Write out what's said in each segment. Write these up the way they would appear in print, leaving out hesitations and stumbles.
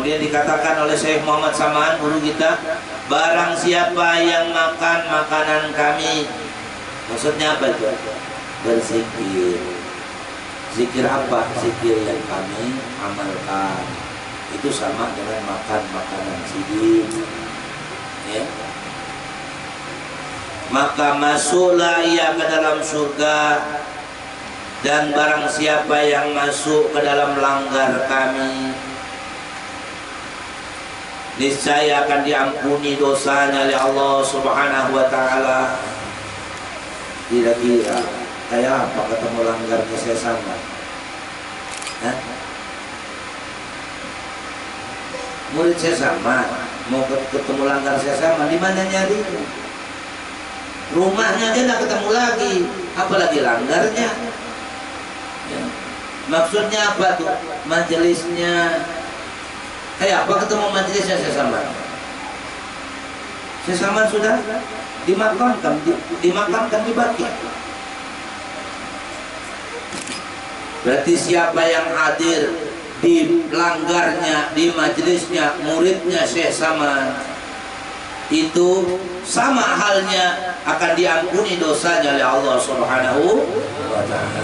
Kemudian dikatakan oleh Syekh Muhammad Saman, guru kita, barang siapa yang makan makanan kami, maksudnya apa itu? Berzikir. Zikir apa? Zikir yang kami amalkan. Itu sama dengan makan makanan sidin, ya. Maka masuklah ia ke dalam surga, dan barang siapa yang masuk ke dalam langgar kami, niscaya akan diampuni dosanya oleh Allah Subhanahu wa taala. Kira-kira kayak apa ketemu langgarnya saya sama? Hah? Murid saya sama, mau ketemu langgar saya sama, di mana nyari? Rumahnya aja nggak ketemu lagi, apalagi langgarnya. Ya. Maksudnya apa tuh? Majelisnya kayak apa ketemu majelisnya saya sama? Saya sama sudah dimakamkan di baki. Berarti siapa yang hadir di langgarnya, di majelisnya muridnya Syekh Saman, itu sama halnya akan diampuni dosanya oleh Allah Subhanahu wa taala.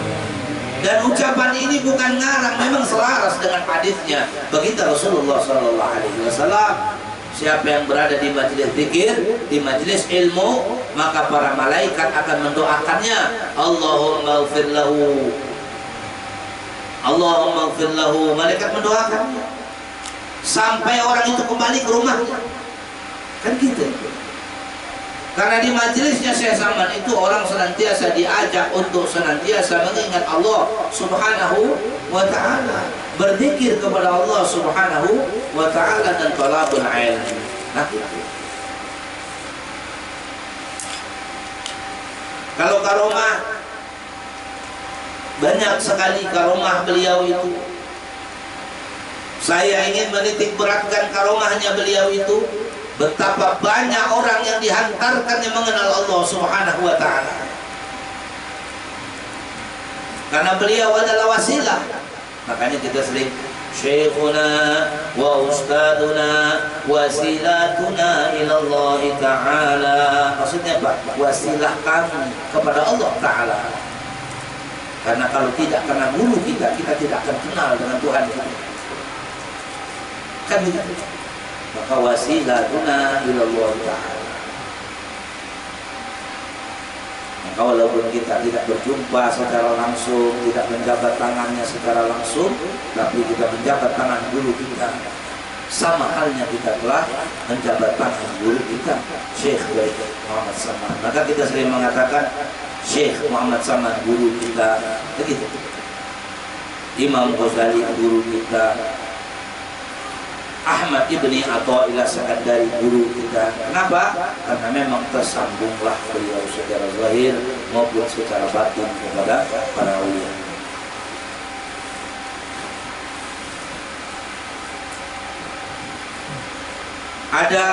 Dan ucapan ini bukan ngarang, memang selaras dengan hadisnya. Begitu Rasulullah sallallahu alaihi wasallam, siapa yang berada di majelis zikir, di majelis ilmu, maka para malaikat akan mendoakannya, Allahumma ighfir lahu, Allahumma ighfir lahu. Malaikat mendoakan sampai orang itu kembali ke rumahnya. Kan gitu. Karena di majelisnya Syekh Saman itu orang senantiasa diajak untuk senantiasa mengingat Allah Subhanahu wa taala, berzikir kepada Allah Subhanahu wa taala dan talabul ilm. Nah, gitu. Kalau karomah, banyak sekali karomah beliau itu. Saya ingin menitik beratkan karomahnya beliau itu. Betapa banyak orang yang dihantarkan yang mengenal Allah Subhanahu wa taala. Karena beliau adalah wasilah. Makanya kita sering Syekhuna wa ustaduna wasilatuna ilallah ta'ala. Maksudnya apa? Wasilah kami kepada Allah Ta'ala. Karena kalau tidak karena guru kita tidak akan kenal dengan Tuhan kita. Kan begitu. Maka wasilatuna ilallah ta'ala. Maka walaupun kita tidak berjumpa secara langsung, tidak menjabat tangannya secara langsung, tapi kita menjabat tangan guru kita, sama halnya kita telah menjabat tangan guru kita, Syekh Muhammad Saman. Maka kita sering mengatakan Syekh Muhammad Saman guru kita, begitu. Imam Ghazali guru kita, Ahmad Ibni Athaillah Sakandari guru kita. Kenapa? Karena memang tersambunglah beliau secara zahir maupun secara batin kepada para ulama. Ada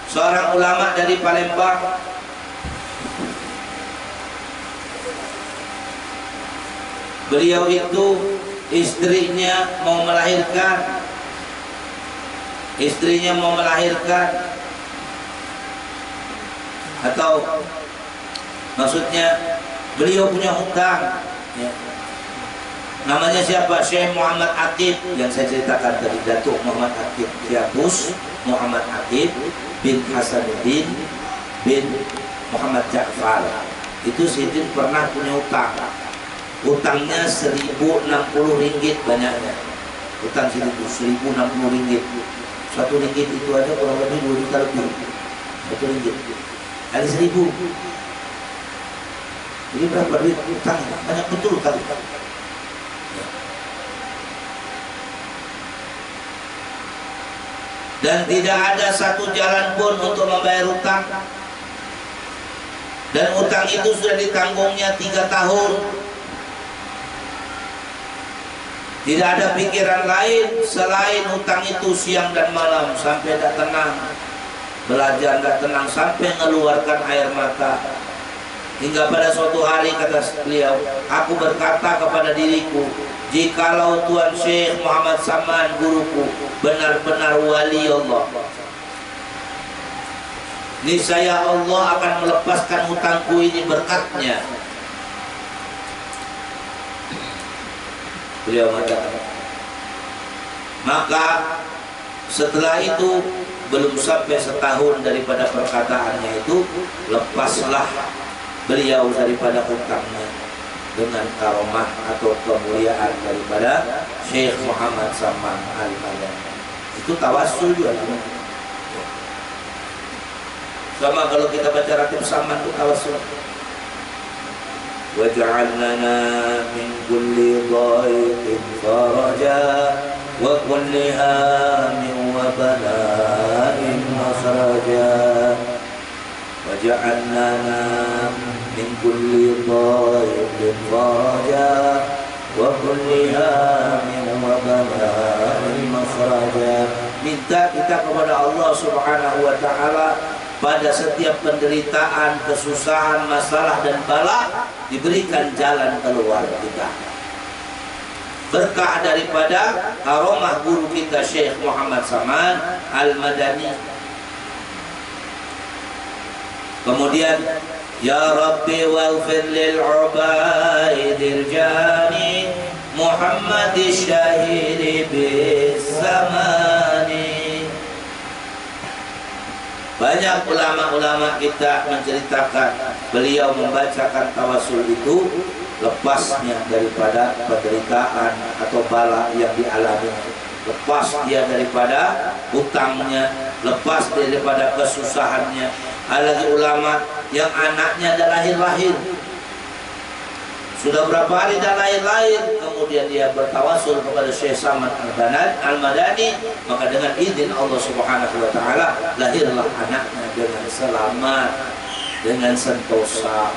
seorang ulama dari Palembang, beliau itu istrinya mau melahirkan, atau maksudnya beliau punya hutang, ya. Namanya siapa? Syekh Muhammad Aqib yang saya ceritakan tadi, Datuk Muhammad Aqib Yabus Muhammad Aqib bin Hasanuddin bin Muhammad Ja'far. Itu Sidin pernah punya hutang. Hutangnya 1060 ringgit banyaknya. Hutang Sidin itu 1060 ringgit. Satu ringgit itu ada kurang lebih 2 juta lebih. Satu ringgit kali 1000. Jadi berapa duit hutang? Banyak betul kali. Dan tidak ada satu jalan pun untuk membayar hutang. Dan hutang itu sudah ditanggungnya 3 tahun. Tidak ada pikiran lain selain hutang itu siang dan malam sampai tidak tenang. Belajar tidak tenang sampai mengeluarkan air mata. Hingga pada suatu hari kata beliau, aku berkata kepada diriku, jikalau Tuan Syekh Muhammad Saman guruku benar-benar wali Allah, niscaya Allah akan melepaskan hutangku ini berkatnya. Beliau mengatakan. Maka setelah itu belum sampai setahun daripada perkataannya itu, lepaslah beliau daripada hutangnya dengan karomah atau kemuliaan daripada Syekh Muhammad Saman Al-Madani. Itu tawassul juga namanya. Sama kalau kita baca Ratib Saman itu tawassul. Waj'alna min kulli dhaiqin faraja wa kulli hamin wa bala'in makhraja. Waj'alna min kulli dhaiqin faraja wa kulli hamin wa bala'in makhraja. Minta kita kepada Allah Subhanahu wa taala pada setiap penderitaan, kesusahan, masalah dan bala diberikan jalan keluar kita. Berkah daripada karomah guru kita Syekh Muhammad Saman Al-Madani. Kemudian ya Rabbi waghfir lil ubaidil jani Muhammad syahidi bis zamani. Banyak ulama-ulama kita menceritakan beliau membacakan tawasul itu lepasnya daripada penderitaan atau bala yang dialami, lepas dia daripada hutangnya, lepas daripada kesusahannya. Ada lagi ulama yang anaknya dah lahir-lahir, sudah berapa hari dah lahir-lahir, kemudian dia bertawasul kepada Syekh Saman Al-Madani, maka dengan izin Allah Subhanahu wa taala lahirlah anaknya dengan selamat, dengan sentosa.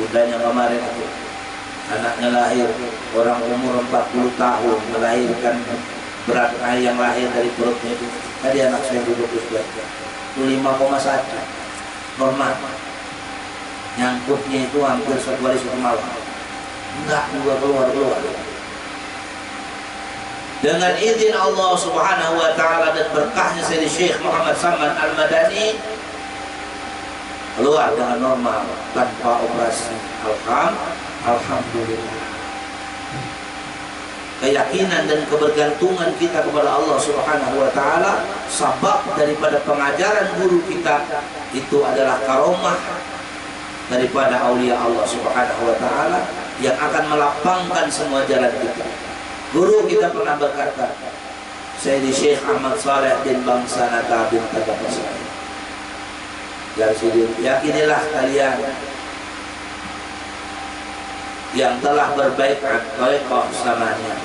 Bundanya kemarin itu anaknya lahir, orang umur 40 tahun melahirkan, berat yang lahir dari perutnya itu tadi anak saya duduk itu 5,1 normal. Nyangkutnya itu hampir 1 hari 1 malam, enggak juga keluar. Dengan izin Allah Subhanahu wa taala dan berkahnya Sayyidi Syekh Muhammad Saman Al-Madani keluar dengan normal tanpa operasi. Alhamdulillah. Keyakinan dan kebergantungan kita kepada Allah Subhanahu wa taala sebab daripada pengajaran guru kita itu adalah karomah daripada aulia Allah Subhanahu wa taala yang akan melapangkan semua jalan kita. Guru kita pernah berkata, Sayyidi Syekh Ahmad Saleh bin Bangsanata bin Tagapasai, yakinilah kalian yang telah berbaikat tariqah samanya,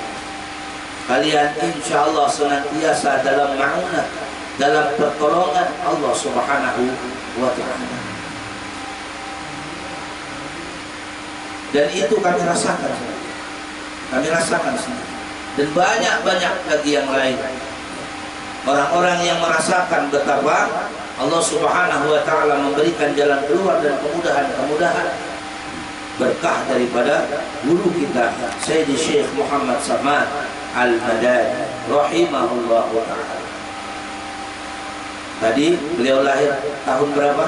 kalian insya Allah senantiasa dalam ma'unah, dalam pertolongan Allah Subhanahu wa ta'ala. Dan itu kami rasakan sendiri. Dan banyak lagi yang lain, orang-orang yang merasakan betapa Allah Subhanahu wa ta'ala memberikan jalan keluar dan kemudahan berkah daripada guru kita Sayyidi Syekh Muhammad Saman Al-Madani rahimahullah ta'ala. Tadi beliau lahir tahun berapa?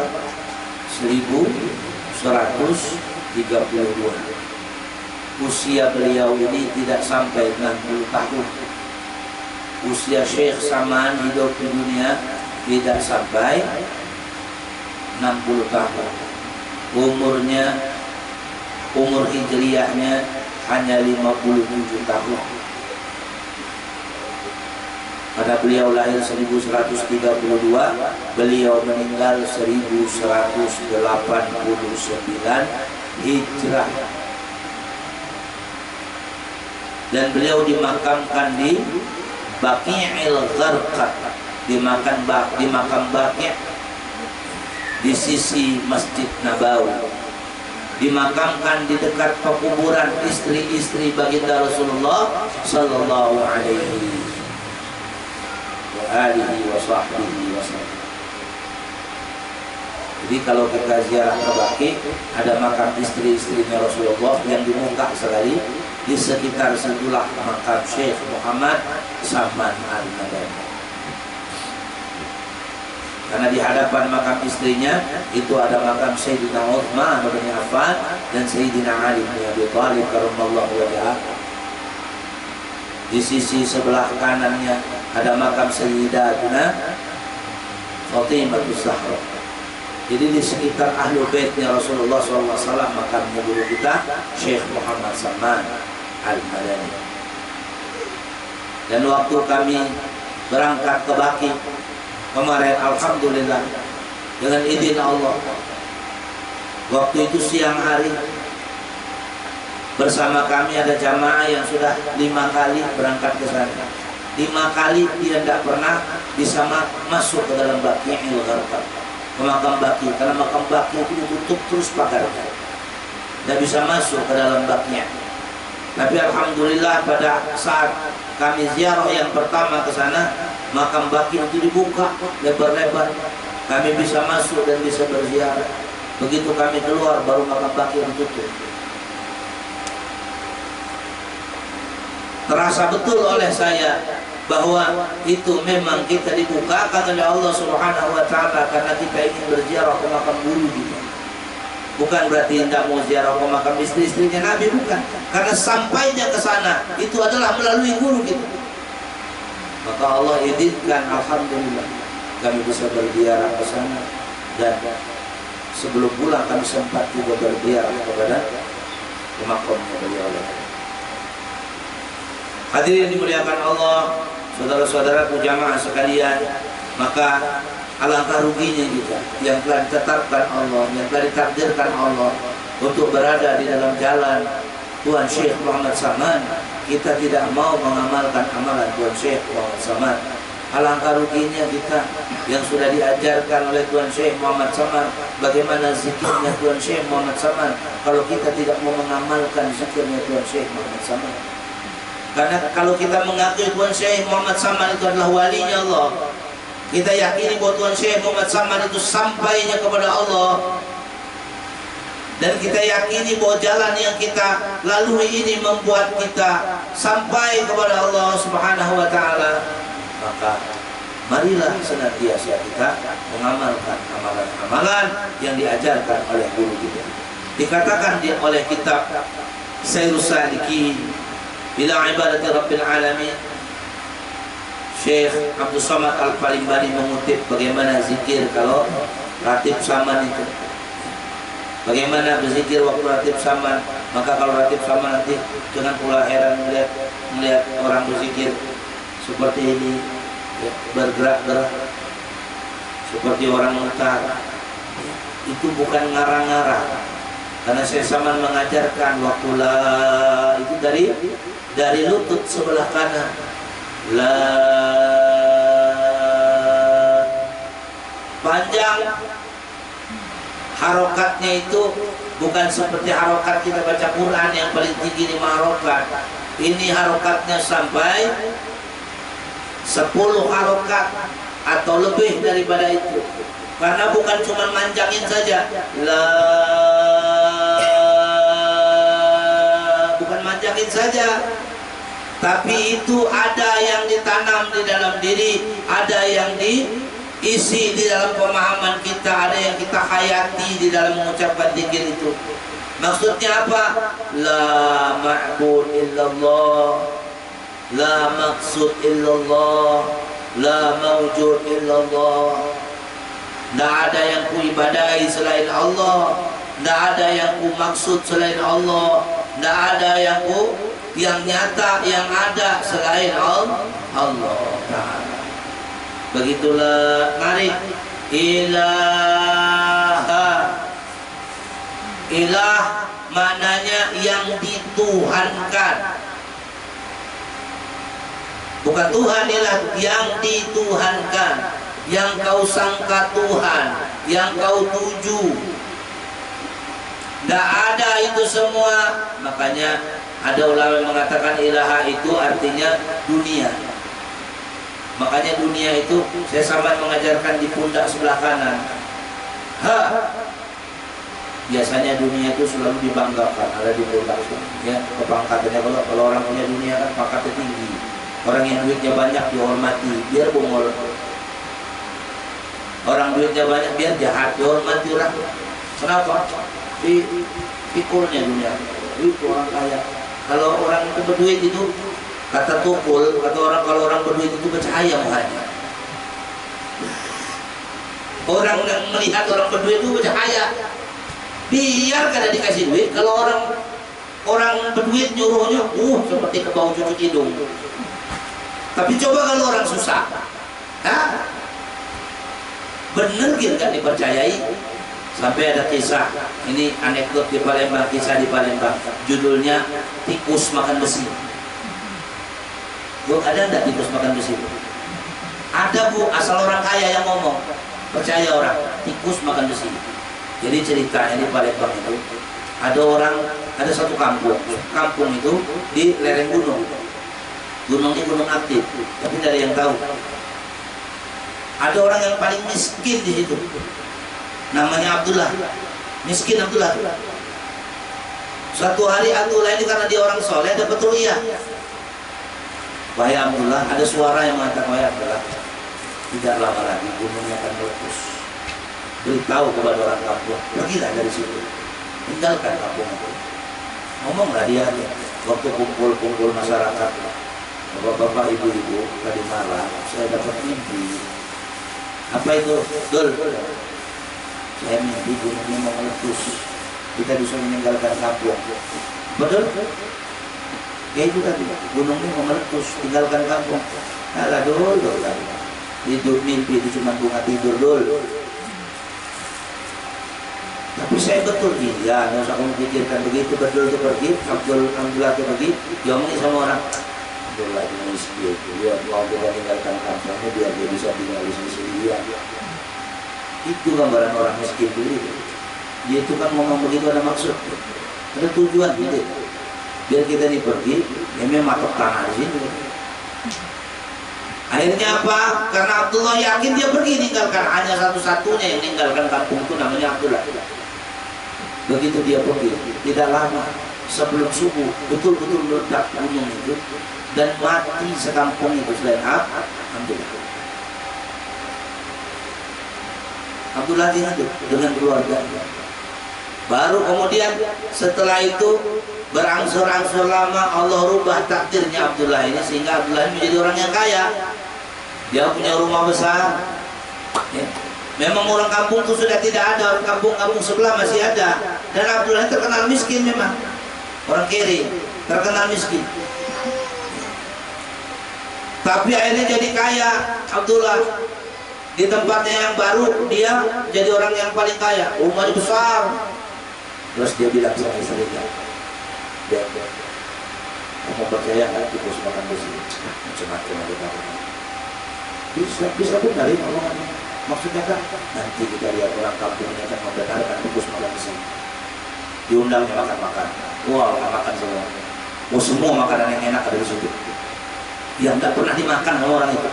1132. Usia beliau ini tidak sampai 60 tahun. Usia Syekh Saman hidup di dunia tidak sampai 60 tahun. Umur hijriyahnya hanya 57 tahun. Pada beliau lahir 1132, beliau meninggal 1189 Hijrah. Dan beliau dimakamkan di Baqi'il Gharqad, di makam Baqi' di sisi Masjid Nabawi. Dimakamkan di dekat pekuburan istri-istri baginda Rasulullah sallallahu alaihi wa alihi wa sahbihi wasallam. Jadi kalau kita ziarah ke Baqi, ada makam istri-istrinya Rasulullah yang di muka sekali. Di sekitar situlah makam Syekh Muhammad Saman Al-Madani. Karena di hadapan makam istrinya itu ada makam Sayyidina Utsman bin Affan dan Sayyidina Ali bin Abi Thalib karramallahu wajhah. Di sisi sebelah kanannya ada makam Sayyidatuna Fatimah Zahra. Jadi di sekitar ahlu baitnya Rasulullah SAW makamnya guru kita Syekh Muhammad Saman Al-Madani. Dan waktu kami berangkat ke Baqi kemarin, alhamdulillah dengan izin Allah, waktu itu siang hari bersama kami ada jamaah yang sudah 5 kali berangkat ke sana. 5 kali dia tidak pernah bisa masuk ke dalam Baqi'il Gharqad, ke makam Baqi, karena makam Baqi itu ditutup terus pagarnya, tidak bisa masuk ke dalam Baqi'. Tapi alhamdulillah pada saat kami ziarah yang pertama ke sana, makam Baqi itu dibuka lebar-lebar, kami bisa masuk dan bisa berziarah. Begitu kami keluar baru makam Baqi ditutup. Terasa betul oleh saya bahwa itu memang kita dibukakan oleh Allah Subhanahu wa taala karena kita ingin berziarah ke makam guru kita. Bukan berarti tidak mau ziarah ke makam istri-istrinya Nabi, bukan. Karena sampainya ke sana itu adalah melalui guru kita. Maka Allah izinkan, alhamdulillah kami bisa berziarah ke sana, dan sebelum pulang kami sempat juga berziarah kepada makamnya beliau. Hadirin dimuliakan Allah, saudara-saudaraku jamaah sekalian, maka alangkah ruginya kita yang telah ditetapkan Allah, yang telah ditakdirkan Allah untuk berada di dalam jalan Tuan Syekh Muhammad Saman, kita tidak mau mengamalkan amalan Tuan Syekh Muhammad Saman. Alangkah ruginya kita yang sudah diajarkan oleh Tuan Syekh Muhammad Saman bagaimana zikirnya Tuan Syekh Muhammad Saman, kalau kita tidak mau mengamalkan zikirnya Tuan Syekh Muhammad Saman. Karena kalau kita mengakui Tuan Syekh Muhammad Saman itu adalah walinya Allah, kita yakini bahwa Tuan Syekh Muhammad Saman itu sampainya kepada Allah, dan kita yakini bahwa jalan yang kita lalui ini membuat kita sampai kepada Allah Subhanahu wa taala, maka marilah senantiasa kita mengamalkan amalan-amalan yang diajarkan oleh guru kita. Dikatakan oleh kitab Sayrus Salikin ila ibadati Rabbil Alamin, Syekh Abdul Somad Al-Palimbani mengutip bagaimana zikir kalau ratib saman itu. Bagaimana berzikir waktu ratib saman. Maka kalau ratib saman nanti jangan pula heran melihat orang berzikir seperti ini, ya, bergerak-gerak seperti orang mutar. Itu bukan ngarang-ngarang. Karena Syekh Saman mengajarkan waktu la itu dari lutut sebelah kanan. La, panjang harokatnya itu bukan seperti harokat kita baca Quran yang paling tinggi 5 harokat. Ini harokatnya sampai 10 harokat atau lebih daripada itu. Karena bukan cuma manjangin saja, la, bukan manjangin saja, tapi itu ada yang ditanam di dalam diri, ada yang diisi di dalam pemahaman kita, ada yang kita hayati di dalam mengucapkan zikir itu. Maksudnya apa? La ma'bud illallah, la maqsud illallah, la mawjud illallah. Tidak ada yang ku ibadahi selain Allah, tidak ada yang ku maksud selain Allah, tidak ada yang nyata, yang ada selain Allah Ta'ala. Begitulah, mari ilaha. Ilah maknanya yang dituhankan, bukan Tuhan, ilah yang dituhankan, yang kau sangka Tuhan, yang kau tuju. Tidak ada itu semua. Makanya ada ulama yang mengatakan ilaha itu artinya dunia. Makanya dunia itu saya sama mengajarkan di pundak sebelah kanan. Ha. Biasanya dunia itu selalu dibanggakan, ada di pundak ya, kepangkatannya. Kalau orang punya dunia kan pangkatnya tinggi. Orang yang duitnya banyak dihormati, biar bongol. Orang duitnya banyak biar jahat, dihormati orang. Kenapa? Pikulnya dunia. Itu orang kaya. Kalau orang itu berduit itu, kata Tukul, kata orang, kalau orang berduit itu bercahaya mukanya. Orang yang melihat orang berduit itu bercahaya. Biar kada dikasih duit, kalau orang berduit nyuruhnya, seperti ke bau cucuk hidung. Tapi coba kalau orang susah, bener gitu kan dipercayai. Sampai ada kisah, ini anekdot di Palembang, kisah di Palembang, judulnya tikus makan besi. Bu, ada enggak tikus makan besi? Ada bu, asal orang kaya yang ngomong, percaya orang, tikus makan besi. Jadi ceritanya di Palembang itu ada satu kampung itu di lereng gunung. Gunungnya gunung aktif, tapi tidak ada yang tahu. Ada orang yang paling miskin di situ, namanya Abdullah. Miskin Abdullah. Suatu hari Abdullah ini karena dia orang soleh dapat ru'yah. Wahai Abdullah, ada suara yang mengatakan, wahai Abdullah, tidak lama lagi gunungnya akan meletus. Beritahu kepada orang kampung, pergilah dari situ, tinggalkan kampung itu. Ngomonglah dia waktu kumpul masyarakat, bapak-bapak, ibu-ibu tadi malam saya dapat mimpi. Apa itu? Dul, saya mimpi gunungnya mau meletus, kita bisa meninggalkan kampung. Betul? Ya itu tadi, gunungnya mau meletus, tinggalkan kampung. Alah dul, tidur mimpi itu cuma bunga tidur dul. Tapi saya betul, iya, nggak usah kamu pikirkan begitu. Betul itu pergi, Abdullah itu pergi, dia ngomongin sama orang, Abdullah ini miskin, dia mau tinggalkan kampungnya biar dia bisa tinggal di sini sendirian. Itu gambaran orang miskin dulu. Dia itu kan ngomong begitu ada maksud, ada tujuan gitu. Biar kita ini pergi, dia memang matok tanah di sini. Akhirnya apa? Karena Abdullah yakin dia pergi tinggalkan, hanya satu-satunya yang meninggalkan kampung itu namanya Abdullah. Begitu dia pergi, tidak lama sebelum subuh betul-betul meledak gunung itu dan mati sekampung itu selain Abdullah. Abdullah hidup dengan keluarganya. Baru kemudian setelah itu berangsur-angsur lama Allah rubah takdirnya Abdullah ini sehingga Abdullah ini menjadi orang yang kaya. Dia punya rumah besar. Ya. Memang orang kampung itu sudah tidak ada, orang kampung-kampung sebelah masih ada. Dan Abdullah terkenal miskin memang. Orang kiri, terkenal miskin. Tapi akhirnya jadi kaya Abdullah. Di tempatnya yang baru dia jadi orang yang paling kaya. Rumahnya besar. Terus dia bilang sama istrinya, kamu percaya nggak tikus makan besi? Macam-macam ada. Bisa benar ini omongannya. Maksudnya kan nanti kita lihat orang kampungnya akan membenarkan tikus makan besi. Diundangnya makan-makan. Wah, makan semua. Mau semua makanan yang enak ada di situ. Yang tidak pernah dimakan sama orang itu.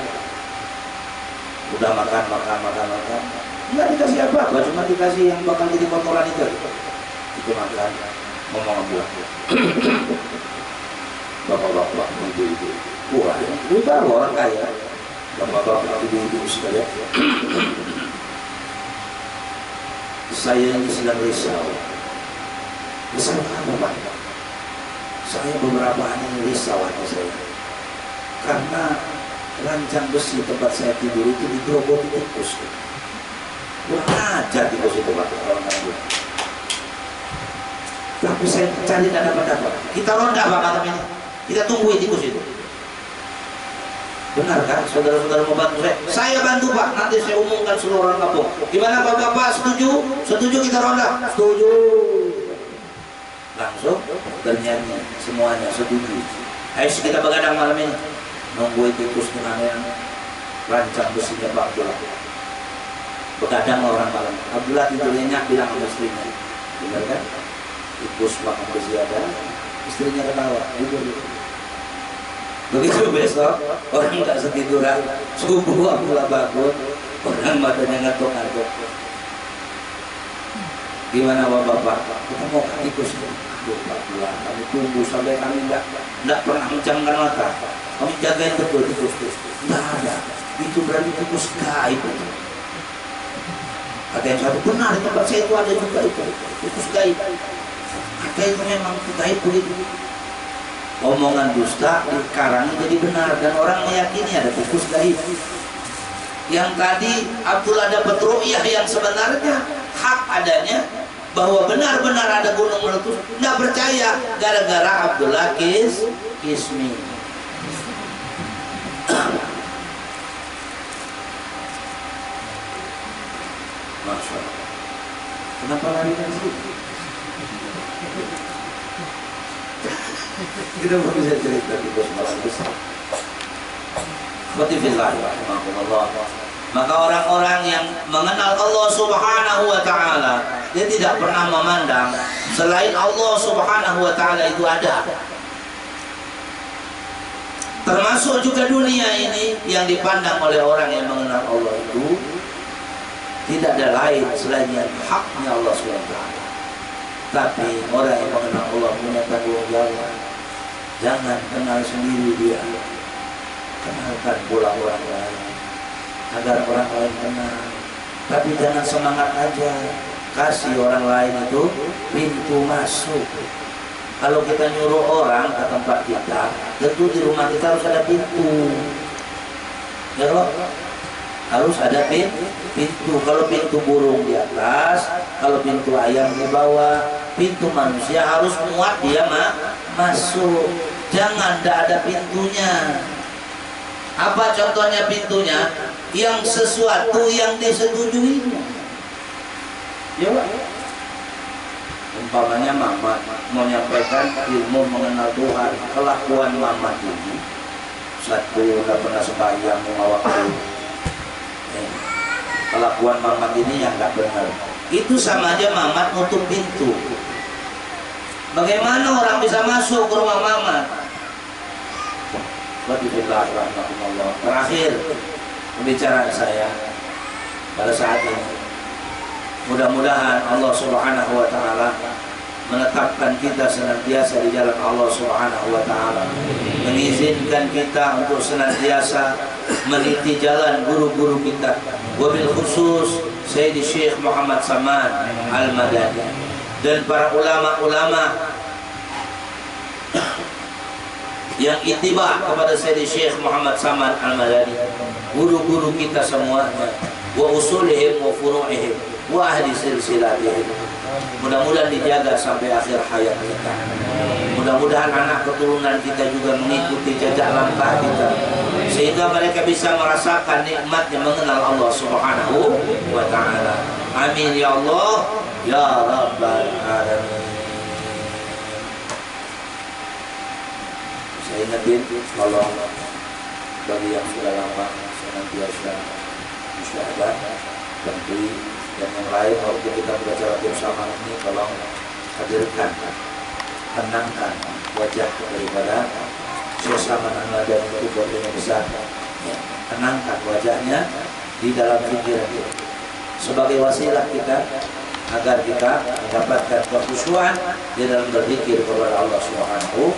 Udah makan. Nggak dikasih apa-apa, cuma dikasih yang bakal jadi kotoran itu. Itu makan, ngomong buah. Bapak-bapak, ibu-ibu. Wah, itu baru orang kaya. Bapak-bapak, ibu-ibu sekalian. Saya ini sedang risau. Risau apa, Pak? Saya beberapa hari ini risau hati saya. Karena rancang besi tempat saya tidur itu digerogoti tikus. Kurang ajar tikus itu, Pak. Tapi saya cari tidak dapat. Kita ronda, Pak, malam ini. Kita tunggu tikus itu. Benar kan? Saudara-saudara mau bantu saya? Saya bantu, Pak. Nanti saya umumkan seluruh orang kampung. Gimana Bapak-bapak? Setuju? Setuju kita ronda? Setuju. Langsung bernyanyi semuanya setuju. Ayo kita begadang malam ini. Nunggu tikus dengan yang rancang besinya Pak Abdullah. Begadang orang malam. Abdullah tidurnya nyak bilang sama istrinya. Benar kan? Tikus makan besi ada. Istrinya ketawa. Begitu besok orang tidak setiduran, subuh Abdullah bangun, orang matanya ngantuk-ngantuk. Gimana bapak-bapak? Kita mau tikus 4 bulan, kami tunggu sampai kami nggak pernah mencamkan mata. Kami jagain betul tikus. Nggak ada. Itu berarti tikus gaib. Kata yang satu, benar di tempat saya itu ada juga itu tikus gaib. Kata itu memang gaib begitu. Omongan dusta dikarang jadi benar dan orang meyakini ada tikus gaib. Yang tadi Abdullah dapat ru'yah yang sebenarnya hak adanya, bahwa benar-benar ada gunung meletus, nggak percaya gara-gara Abdullah kismi. Masya Allah. Kenapa lari dari situ? Kita mau bisa cerita di bos malam besar. Maka orang-orang yang mengenal Allah Subhanahu wa Ta'ala, dia tidak pernah memandang selain Allah Subhanahu wa Ta'ala itu ada. Termasuk juga dunia ini yang dipandang oleh orang yang mengenal Allah itu tidak ada lain selain yang haknya Allah Subhanahu wa Ta'ala. Tapi orang yang mengenal Allah punya tanggung jawab. Jangan kenal sendiri dia, kenalkan pula orang lain agar orang lain kenal. Tapi jangan semangat aja, kasih orang lain itu pintu masuk. Kalau kita nyuruh orang ke tempat kita, tentu di rumah kita harus ada pintu. Ya loh, harus ada pintu. Kalau pintu burung di atas, kalau pintu ayam di bawah, pintu manusia harus muat dia masuk. Jangan tidak ada pintunya. Apa contohnya pintunya? Yang sesuatu yang disetujuinya. Ya, umpamanya Mamat mau menyampaikan ilmu mengenal Tuhan. Kelakuan Mamat ini, satu, tidak pernah sembahyang 5 waktu. Kelakuan Mamat ini yang tidak benar. Itu sama aja Mamat nutup pintu. Bagaimana orang bisa masuk ke rumah Mamat? Terakhir pembicaraan saya pada saat ini, mudah-mudahan Allah Subhanahu wa Ta'ala menetapkan kita senantiasa di jalan Allah Subhanahu wa Ta'ala, mengizinkan kita untuk senantiasa meniti jalan guru-guru kita, wabil khusus Sayyidi Syekh Muhammad Saman Al-Madani dan para ulama-ulama yang ittiba kepada Sayyidi Syekh Muhammad Saman Al-Madani, guru-guru kita semuanya, wa usulihim wa furu'ihim wa ahli silsilatihim. Mudah-mudahan dijaga sampai akhir hayat kita. Mudah-mudahan anak keturunan kita juga mengikuti jejak langkah kita, sehingga mereka bisa merasakan nikmatnya mengenal Allah Subhanahu wa Ta'ala. Amin ya Allah ya Rabbal Alamin. Saya ingetin, kalau bagi yang sudah lama senantiasa musyahadah bantui dan yang lain, waktu kita belajar bersama ini, tolong hadirkan, tenangkan wajah daripada Syekh Saman Al-Madani itu bodinya besar, ya, tenangkan wajahnya di dalam pikiran kita sebagai wasilah kita agar kita mendapatkan kekhusyuan di dalam berzikir kepada Allah Subhanahu